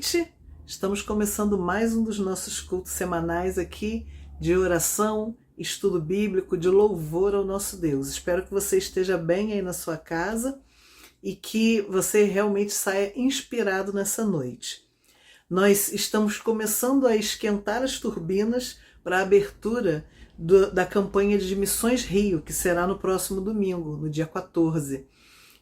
noite. Estamos começando mais um dos nossos cultos semanais aqui de oração, estudo bíblico, de louvor ao nosso Deus. Espero que você esteja bem aí na sua casa e que você realmente saia inspirado nessa noite. Nós estamos começando a esquentar as turbinas para a abertura da campanha de Missões Rio, que será no próximo domingo, no dia 14.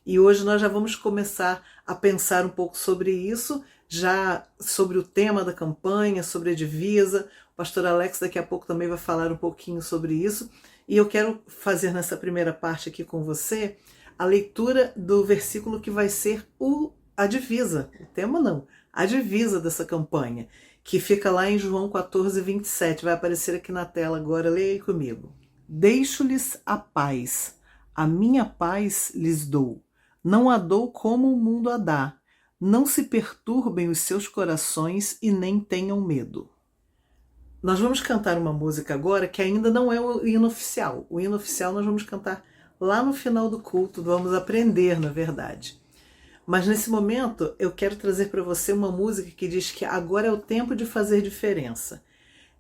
E hoje nós já vamos começar a pensar um pouco sobre isso, já sobre o tema da campanha, sobre a divisa. O pastor Alex daqui a pouco também vai falar um pouquinho sobre isso. E eu quero fazer nessa primeira parte aqui com você a leitura do versículo que vai ser a divisa. O tema não, a divisa dessa campanha, que fica lá em João 14, 27. Vai aparecer aqui na tela agora, leia aí comigo. Deixo-lhes a paz, a minha paz lhes dou. Não a dou como o mundo a dá. Não se perturbem os seus corações e nem tenham medo. Nós vamos cantar uma música agora que ainda não é o hino oficial. O hino oficial nós vamos cantar lá no final do culto, vamos aprender, na verdade. Mas nesse momento eu quero trazer para você uma música que diz que agora é o tempo de fazer diferença.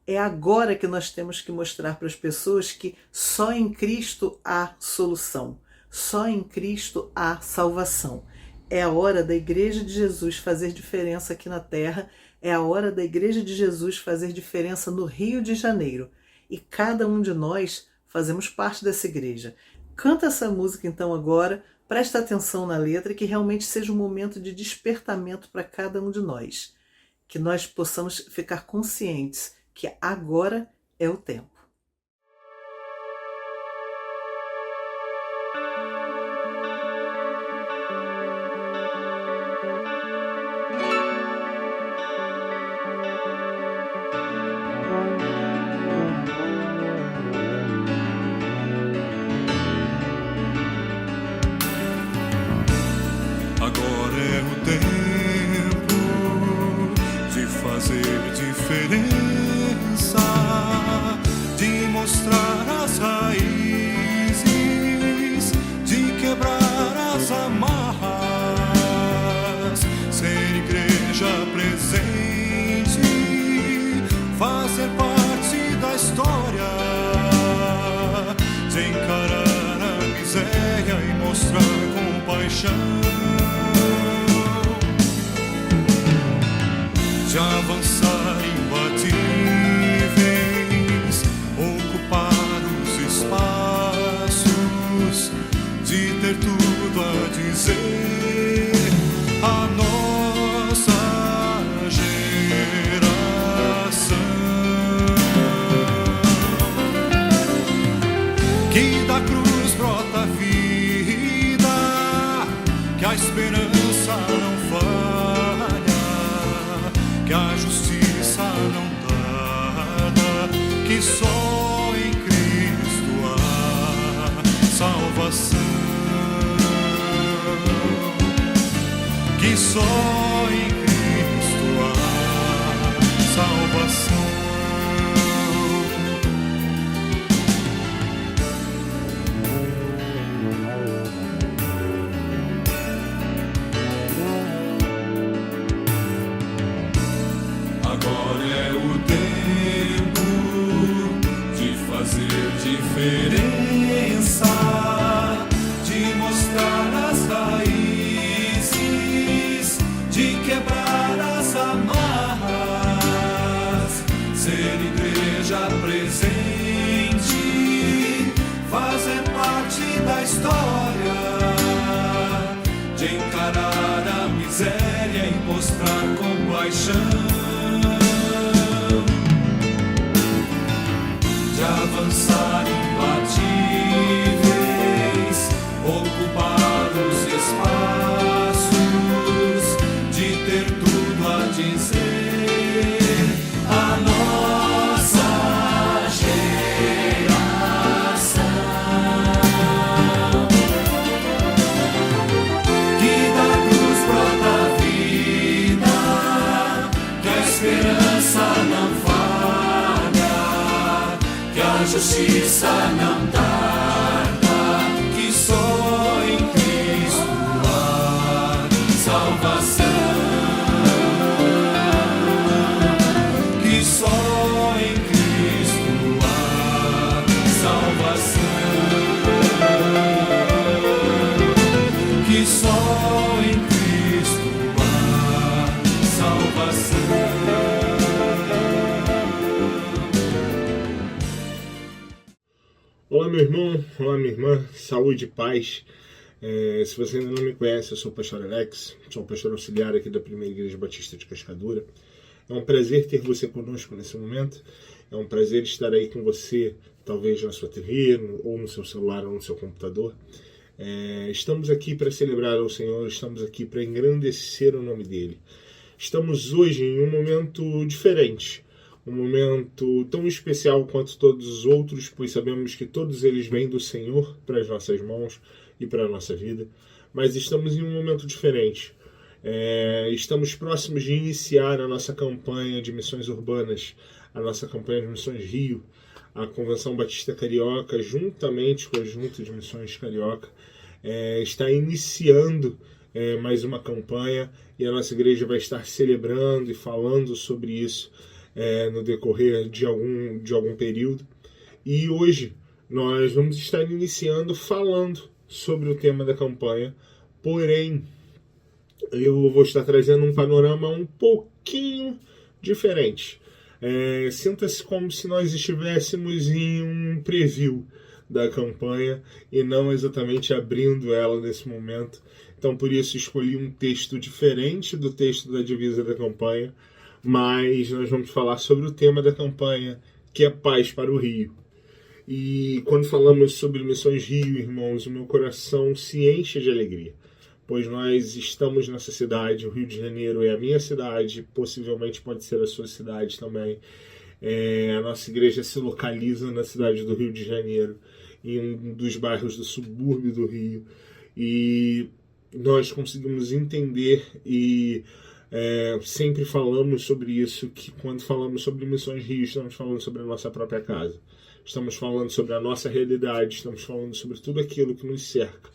É agora que nós temos que mostrar para as pessoas que só em Cristo há solução. Só em Cristo há salvação. É a hora da Igreja de Jesus fazer diferença aqui na Terra. É a hora da Igreja de Jesus fazer diferença no Rio de Janeiro. E cada um de nós fazemos parte dessa igreja. Canta essa música então agora, presta atenção na letra e que realmente seja um momento de despertamento para cada um de nós. Que nós possamos ficar conscientes que agora é o tempo. De avançar imbatíveis, ocupar os espaços, de ter tudo a dizer a nossa geração. Que da cruz brota a vida, que a esperança não falha, que a justiça não tarda, que só em Cristo há salvação, que só em Cristo há salvação. Diferença, de mostrar as raízes, de quebrar as amarras, ser igreja presente, fazer parte da história, de encarar a miséria e mostrar compaixão, de avançar imbatíveis, ocupar os espaços, de ter tudo a dizer a nossa geração. Que da cruz brota a vida, que a esperança não falha, que a justiça não tarda, que só em Cristo há salvação. meu irmão, olá, minha irmã, saúde e paz. Se você ainda não me conhece, eu sou o pastor Alex, sou o pastor auxiliar aqui da Primeira Igreja Batista de Cascadura. É um prazer ter você conosco nesse momento, é um prazer estar aí com você, talvez na sua TV, ou no seu celular, ou no seu computador. Estamos aqui para celebrar ao Senhor, estamos aqui para engrandecer o nome dEle. Estamos hoje em um momento diferente, um momento tão especial quanto todos os outros, pois sabemos que todos eles vêm do Senhor para as nossas mãos e para a nossa vida, mas estamos em um momento diferente. Estamos próximos de iniciar a nossa campanha de missões urbanas, a nossa campanha de missões Rio, a Convenção Batista Carioca, juntamente com a Junta de Missões Carioca, está iniciando mais uma campanha e a nossa igreja vai estar celebrando e falando sobre isso no decorrer de algum período. E hoje nós vamos estar iniciando falando sobre o tema da campanha, porém eu vou estar trazendo um panorama um pouquinho diferente. Sinta-se como se nós estivéssemos em um preview da campanha e não exatamente abrindo ela nesse momento. Então, por isso, escolhi um texto diferente do texto da divisa da campanha, mas nós vamos falar sobre o tema da campanha, que é Paz para o Rio. E quando falamos sobre Missões Rio, irmãos, o meu coração se enche de alegria, pois nós estamos nessa cidade, o Rio de Janeiro é a minha cidade, possivelmente pode ser a sua cidade também. A nossa igreja se localiza na cidade do Rio de Janeiro, em um dos bairros do subúrbio do Rio, e nós conseguimos entender e sempre falamos sobre isso, que quando falamos sobre Missões Rio, estamos falando sobre a nossa própria casa, estamos falando sobre a nossa realidade, estamos falando sobre tudo aquilo que nos cerca,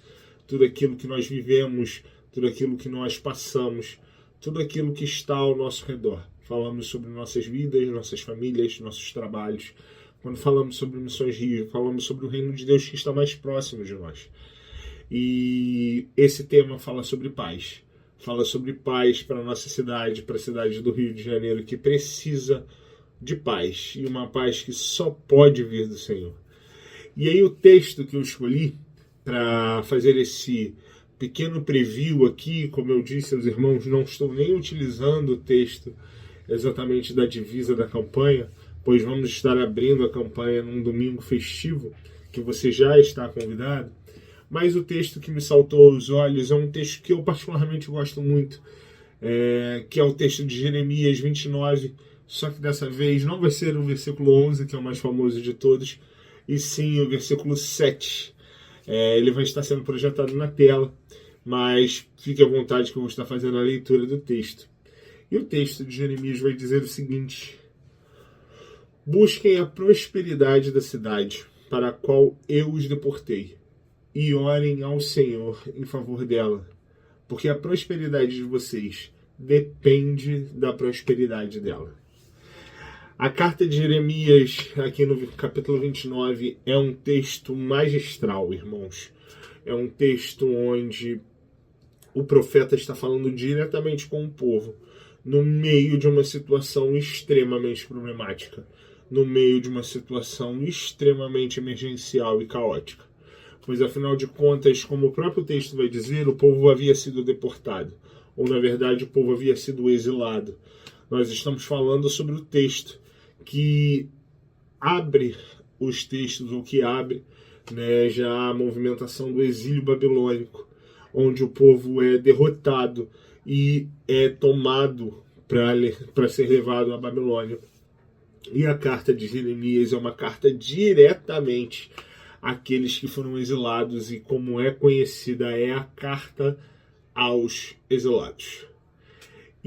tudo aquilo que nós vivemos, tudo aquilo que nós passamos, tudo aquilo que está ao nosso redor. Falamos sobre nossas vidas, nossas famílias, nossos trabalhos. Quando falamos sobre Missões Rio, falamos sobre o reino de Deus que está mais próximo de nós. E esse tema fala sobre paz. Fala sobre paz para a nossa cidade, para a cidade do Rio de Janeiro, que precisa de paz. E uma paz que só pode vir do Senhor. E aí o texto que eu escolhi para fazer esse pequeno preview aqui, como eu disse aos irmãos, não estou nem utilizando o texto exatamente da divisa da campanha, pois vamos estar abrindo a campanha num domingo festivo, que você já está convidado. Mas o texto que me saltou aos olhos é um texto que eu particularmente gosto muito, que é o texto de Jeremias 29, só que dessa vez não vai ser o versículo 11, que é o mais famoso de todos, e sim o versículo 7. Ele vai estar sendo projetado na tela, mas fique à vontade que eu vou estar fazendo a leitura do texto. E o texto de Jeremias vai dizer o seguinte: busquem a prosperidade da cidade para a qual eu os deportei, e orem ao Senhor em favor dela, porque a prosperidade de vocês depende da prosperidade dela. A carta de Jeremias, aqui no capítulo 29, é um texto magistral, irmãos. É um texto onde o profeta está falando diretamente com o povo, no meio de uma situação extremamente problemática, no meio de uma situação extremamente emergencial e caótica. Pois, afinal de contas, como o próprio texto vai dizer, o povo havia sido deportado, ou, na verdade, o povo havia sido exilado. Nós estamos falando sobre o texto que abre os textos, ou que abre já a movimentação do exílio babilônico, onde o povo é derrotado e é tomado para ser levado à Babilônia. E a carta de Jeremias é uma carta diretamente àqueles que foram exilados, e como é conhecida, é a carta aos exilados.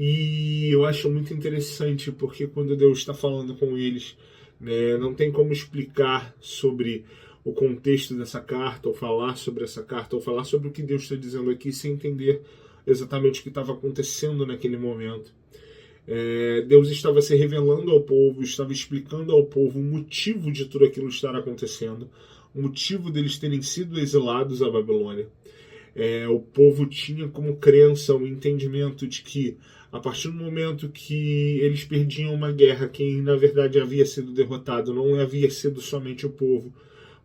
E eu acho muito interessante, porque quando Deus está falando com eles, não tem como explicar sobre o contexto dessa carta, ou falar sobre essa carta, ou falar sobre o que Deus está dizendo aqui, sem entender exatamente o que estava acontecendo naquele momento. Deus estava se revelando ao povo, estava explicando ao povo o motivo de tudo aquilo estar acontecendo, o motivo deles terem sido exilados à Babilônia. O povo tinha como crença o entendimento de que, a partir do momento que eles perdiam uma guerra, quem na verdade havia sido derrotado não havia sido somente o povo,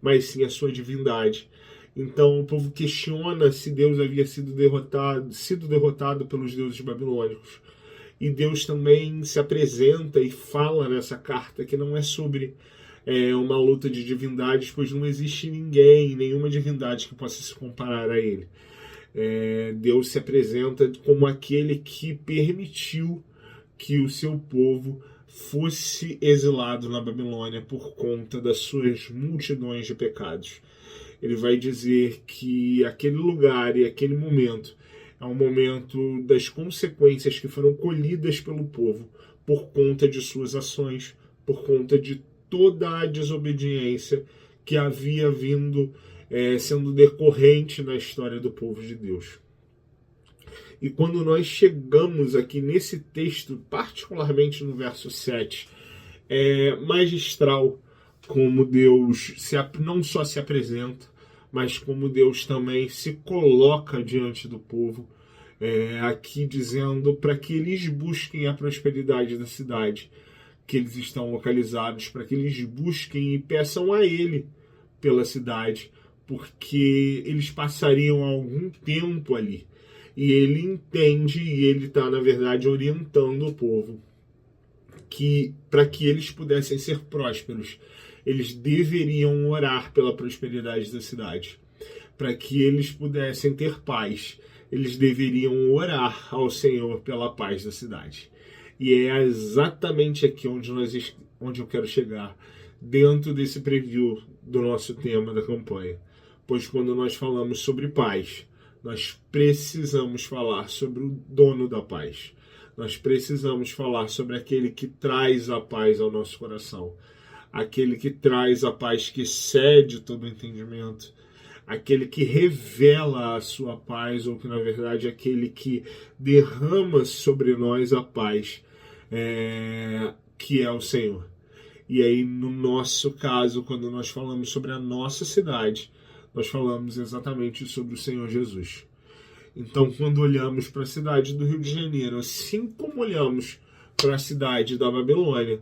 mas sim a sua divindade. Então o povo questiona se Deus havia sido derrotado pelos deuses babilônicos. E Deus também se apresenta e fala nessa carta que não é sobre uma luta de divindades, pois não existe ninguém, nenhuma divindade que possa se comparar a ele. Deus se apresenta como aquele que permitiu que o seu povo fosse exilado na Babilônia por conta das suas multidões de pecados. Ele vai dizer que aquele lugar e aquele momento é um momento das consequências que foram colhidas pelo povo por conta de suas ações, por conta de toda a desobediência que havia vindo sendo decorrente na história do povo de Deus. E quando nós chegamos aqui nesse texto, particularmente no verso 7, é magistral como Deus não só se apresenta, mas como Deus também se coloca diante do povo, aqui dizendo para que eles busquem a prosperidade da cidade que eles estão localizados, para que eles busquem e peçam a Ele pela cidade, porque eles passariam algum tempo ali. E ele entende, e ele está, na verdade, orientando o povo que, para que eles pudessem ser prósperos, eles deveriam orar pela prosperidade da cidade. Para que eles pudessem ter paz, eles deveriam orar ao Senhor pela paz da cidade. E é exatamente aqui onde eu quero chegar, dentro desse preview do nosso tema da campanha. Pois quando nós falamos sobre paz, nós precisamos falar sobre o dono da paz. Nós precisamos falar sobre aquele que traz a paz ao nosso coração. Aquele que traz a paz que excede todo o entendimento. Aquele que revela a sua paz, ou que na verdade é aquele que derrama sobre nós a paz, que é o Senhor. E aí, no nosso caso, quando nós falamos sobre a nossa cidade, nós falamos exatamente sobre o Senhor Jesus. Então, quando olhamos para a cidade do Rio de Janeiro, assim como olhamos para a cidade da Babilônia,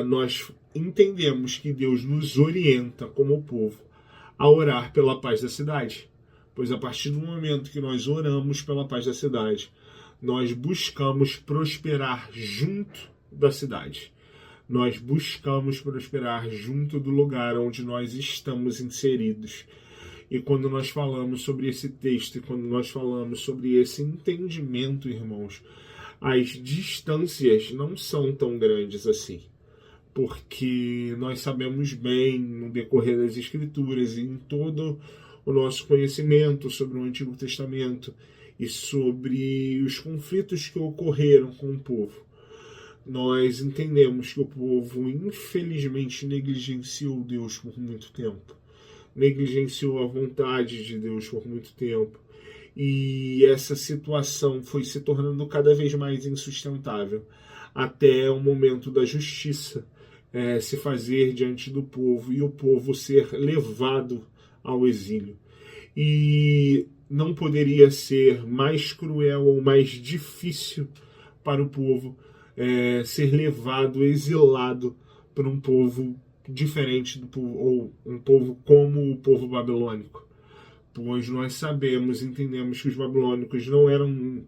nós entendemos que Deus nos orienta como povo a orar pela paz da cidade. Pois a partir do momento que nós oramos pela paz da cidade, nós buscamos prosperar junto da cidade. Nós buscamos prosperar junto do lugar onde nós estamos inseridos. E quando nós falamos sobre esse texto, e quando nós falamos sobre esse entendimento, irmãos, as distâncias não são tão grandes assim. Porque nós sabemos bem, no decorrer das Escrituras e em todo o nosso conhecimento sobre o Antigo Testamento e sobre os conflitos que ocorreram com o povo, nós entendemos que o povo, infelizmente, negligenciou Deus por muito tempo. Negligenciou a vontade de Deus por muito tempo. E essa situação foi se tornando cada vez mais insustentável, até o momento da justiça se fazer diante do povo e o povo ser levado ao exílio. E não poderia ser mais cruel ou mais difícil para o povo ser levado, exilado por um povo diferente do povo, ou um povo como o povo babilônico. Pois nós sabemos, entendemos que os babilônicos não eram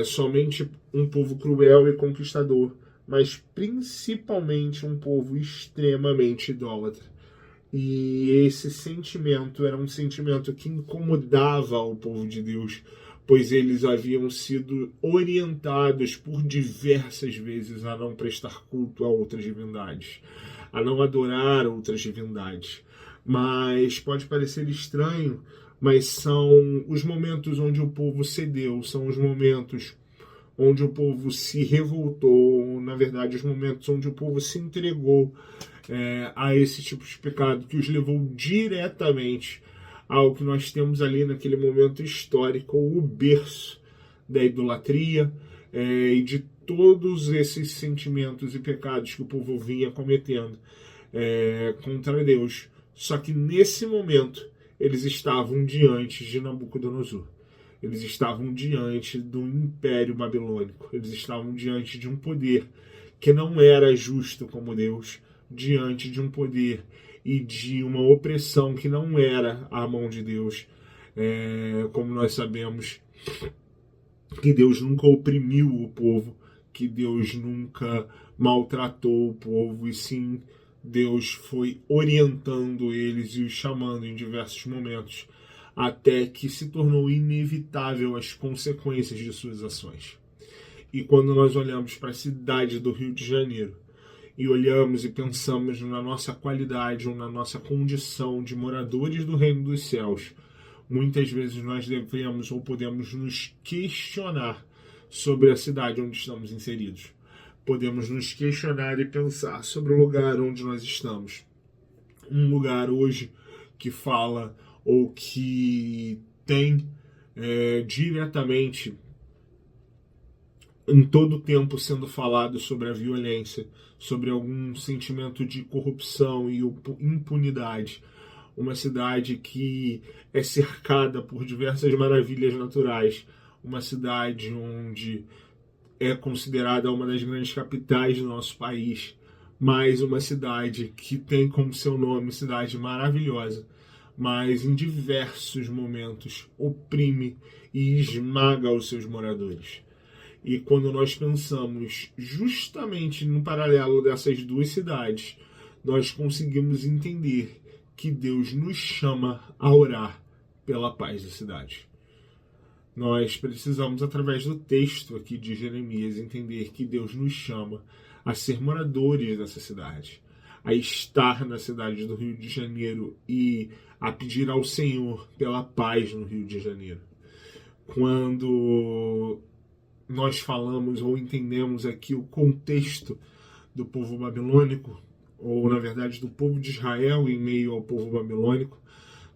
somente um povo cruel e conquistador, mas principalmente um povo extremamente idólatra. E esse sentimento era um sentimento que incomodava o povo de Deus, pois eles haviam sido orientados por diversas vezes a não prestar culto a outras divindades, a não adorar outras divindades. Mas pode parecer estranho, mas são os momentos onde o povo cedeu, são os momentos onde o povo se revoltou, na verdade, os momentos onde o povo se entregou a esse tipo de pecado, que os levou diretamente ao que nós temos ali naquele momento histórico, o berço da idolatria e de todos esses sentimentos e pecados que o povo vinha cometendo contra Deus. Só que nesse momento eles estavam diante de Nabucodonosor. Eles estavam diante do Império Babilônico. Eles estavam diante de um poder que não era justo como Deus, diante de um poder e de uma opressão que não era a mão de Deus. Como nós sabemos, que Deus nunca oprimiu o povo, que Deus nunca maltratou o povo, e sim, Deus foi orientando eles e os chamando em diversos momentos, até que se tornou inevitável as consequências de suas ações. E quando nós olhamos para a cidade do Rio de Janeiro, e olhamos e pensamos na nossa qualidade ou na nossa condição de moradores do Reino dos Céus, muitas vezes nós devemos ou podemos nos questionar sobre a cidade onde estamos inseridos. Podemos nos questionar e pensar sobre o lugar onde nós estamos. Um lugar hoje que fala ou que tem diretamente em todo o tempo sendo falado sobre a violência, sobre algum sentimento de corrupção e impunidade. Uma cidade que é cercada por diversas maravilhas naturais. Uma cidade onde é considerada uma das grandes capitais do nosso país. Mas uma cidade que tem como seu nome cidade maravilhosa, mas em diversos momentos oprime e esmaga os seus moradores. E quando nós pensamos justamente no paralelo dessas duas cidades, nós conseguimos entender que Deus nos chama a orar pela paz da cidade. Nós precisamos, através do texto aqui de Jeremias, entender que Deus nos chama a ser moradores dessa cidade, a estar na cidade do Rio de Janeiro e a pedir ao Senhor pela paz no Rio de Janeiro. Quando nós falamos ou entendemos aqui o contexto do povo babilônico, ou na verdade do povo de Israel em meio ao povo babilônico,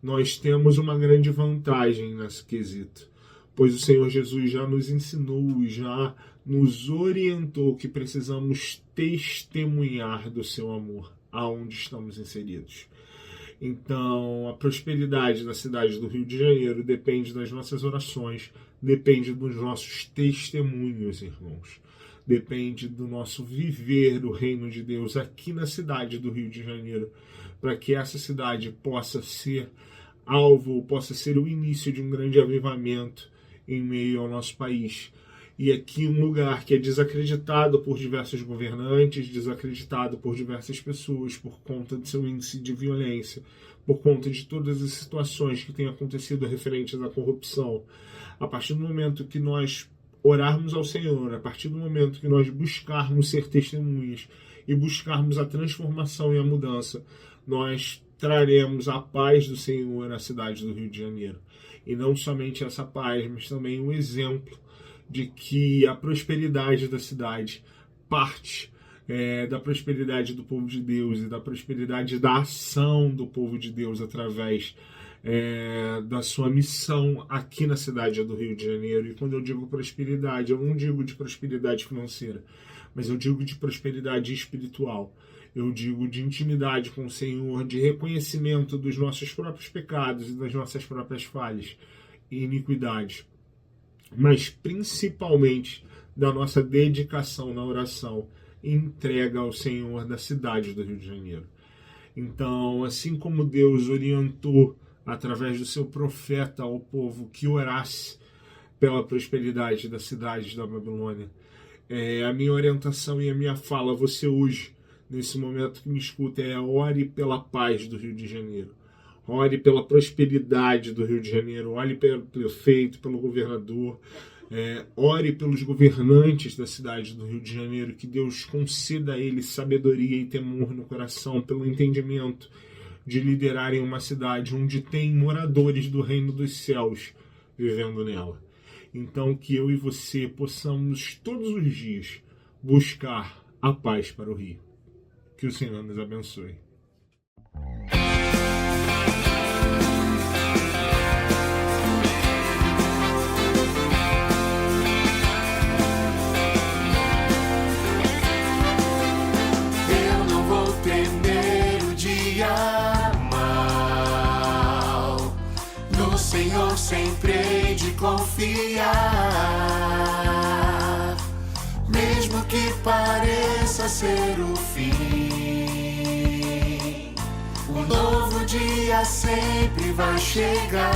nós temos uma grande vantagem nesse quesito, pois o Senhor Jesus já nos ensinou e já nos orientou que precisamos testemunhar do seu amor aonde estamos inseridos. Então, a prosperidade da cidade do Rio de Janeiro depende das nossas orações, depende dos nossos testemunhos, irmãos. Depende do nosso viver o reino de Deus aqui na cidade do Rio de Janeiro, para que essa cidade possa ser alvo, possa ser o início de um grande avivamento em meio ao nosso país. E aqui um lugar que é desacreditado por diversos governantes, desacreditado por diversas pessoas por conta do seu índice de violência, por conta de todas as situações que têm acontecido referentes à corrupção. A partir do momento que nós orarmos ao Senhor, a partir do momento que nós buscarmos ser testemunhas e buscarmos a transformação e a mudança, nós traremos a paz do Senhor à cidade do Rio de Janeiro. E não somente essa paz, mas também o exemplo de que a prosperidade da cidade parte da prosperidade do povo de Deus e da prosperidade da ação do povo de Deus através da sua missão aqui na cidade do Rio de Janeiro. E quando eu digo prosperidade, eu não digo de prosperidade financeira, mas eu digo de prosperidade espiritual. Eu digo de intimidade com o Senhor, de reconhecimento dos nossos próprios pecados e das nossas próprias falhas e iniquidades, mas principalmente da nossa dedicação na oração e entrega ao Senhor da cidade do Rio de Janeiro. Então, assim como Deus orientou através do seu profeta ao povo que orasse pela prosperidade da cidade da Babilônia, a minha orientação e a minha fala a você hoje, nesse momento que me escuta, ore pela paz do Rio de Janeiro. Ore pela prosperidade do Rio de Janeiro, ore pelo prefeito, pelo governador, ore pelos governantes da cidade do Rio de Janeiro, que Deus conceda a eles sabedoria e temor no coração, pelo entendimento de liderarem uma cidade onde tem moradores do reino dos céus vivendo nela. Então, que eu e você possamos todos os dias buscar a paz para o Rio. Que o Senhor nos abençoe. Eu não vou temer o dia mau, no Senhor sempre hei de confiar, mesmo que pareça ser o fim. um novo dia sempre vai chegar.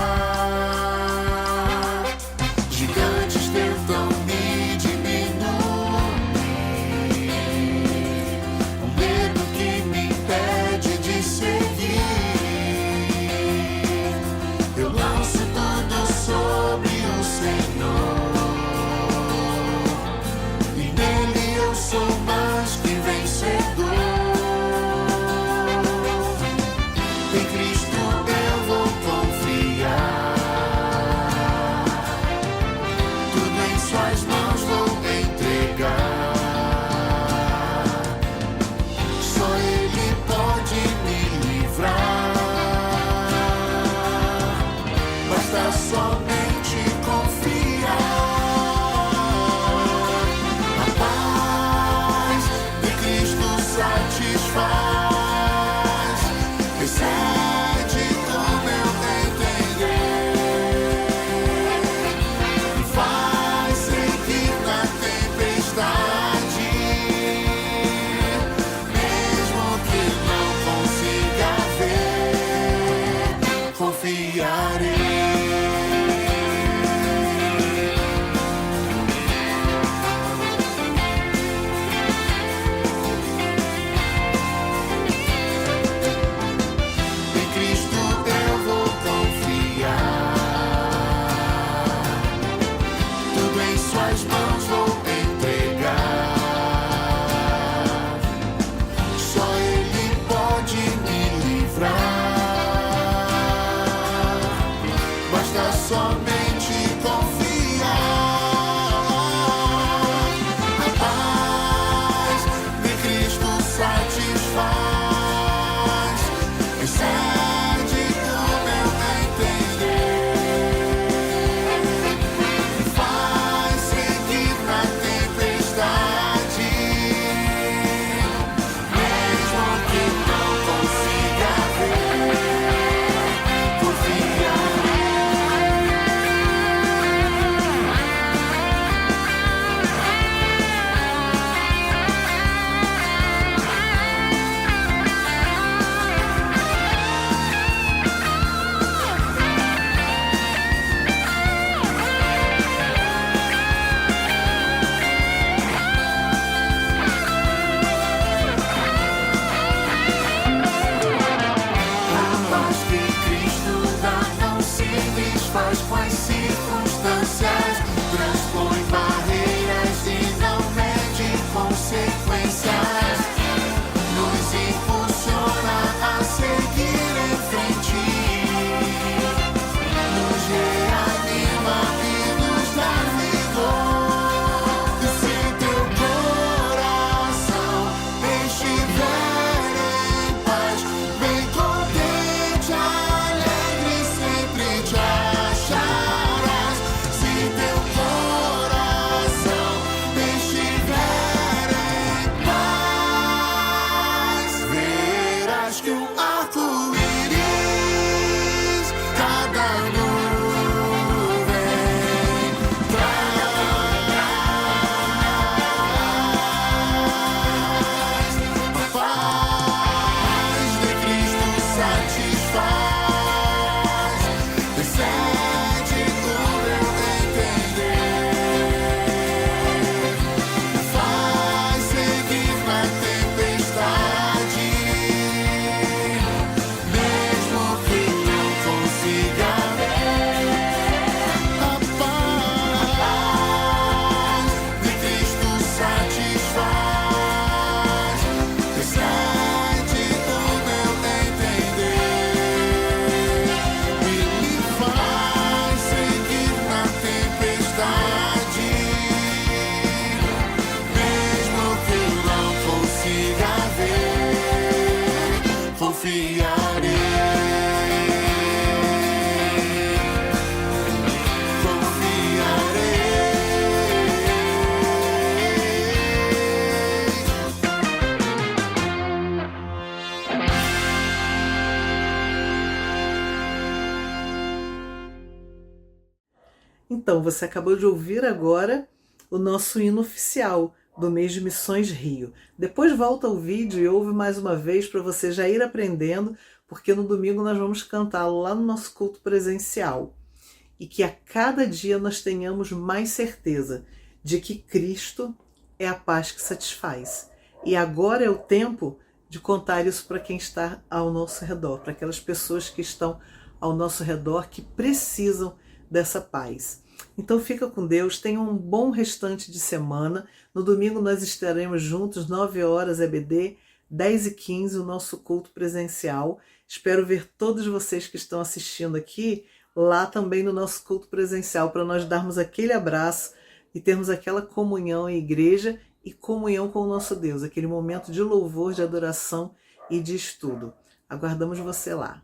Gigantes tentam me diminuir, o medo que me impede de seguir. Eu lanço tudo sobre o Senhor, e nele eu sou mais que vencedor. Em Cristo eu vou confiar, tudo em suas mãos vou entregar. Só Ele pode me livrar, basta somente confiar. A paz de Cristo satisfaz, excede o meu entender, me faz seguir na tempestade, mesmo que não consiga ver, confiarei. Em Cristo eu vou confiar, tudo em suas mãos vou entregar. Só Ele pode me livrar, basta somente confiar. A paz de Cristo satisfaz, excede o meu entender, me faz seguir na tempestade, mesmo que não consiga ver, confiarei. A paz que Cristo dá não se desfaz com as circunstâncias, transpõe barreiras e não mede consequências, nos impulsiona a seguir em frente, nos reanima e nos dá vigor. E se teu coração estiver em paz, bem contente, alegre, sempre te acharás. Se teu coração estiver em paz, verás que um arco-íris cada nuvem traz. A paz de Cristo satisfaz, excede o meu entender, me faz seguir na tempestade, mesmo que não consiga ver. A paz de Cristo satisfaz, excede o meu entender, e me faz seguir na tempestade, mesmo que não consiga ver, confiarei. Então, você acabou de ouvir agora o nosso hino oficial, do mês de Missões Rio. Depois volta o vídeo e ouve mais uma vez para você já ir aprendendo, porque no domingo nós vamos cantá-lo lá no nosso culto presencial. E que a cada dia nós tenhamos mais certeza de que Cristo é a paz que satisfaz. E agora é o tempo de contar isso para quem está ao nosso redor, para aquelas pessoas que estão ao nosso redor que precisam dessa paz. Então fica com Deus, tenha um bom restante de semana. No domingo nós estaremos juntos, 9 horas EBD, 10h15, o nosso culto presencial. Espero ver todos vocês que estão assistindo aqui, lá também no nosso culto presencial, para nós darmos aquele abraço e termos aquela comunhão em igreja e comunhão com o nosso Deus, aquele momento de louvor, de adoração e de estudo. Aguardamos você lá.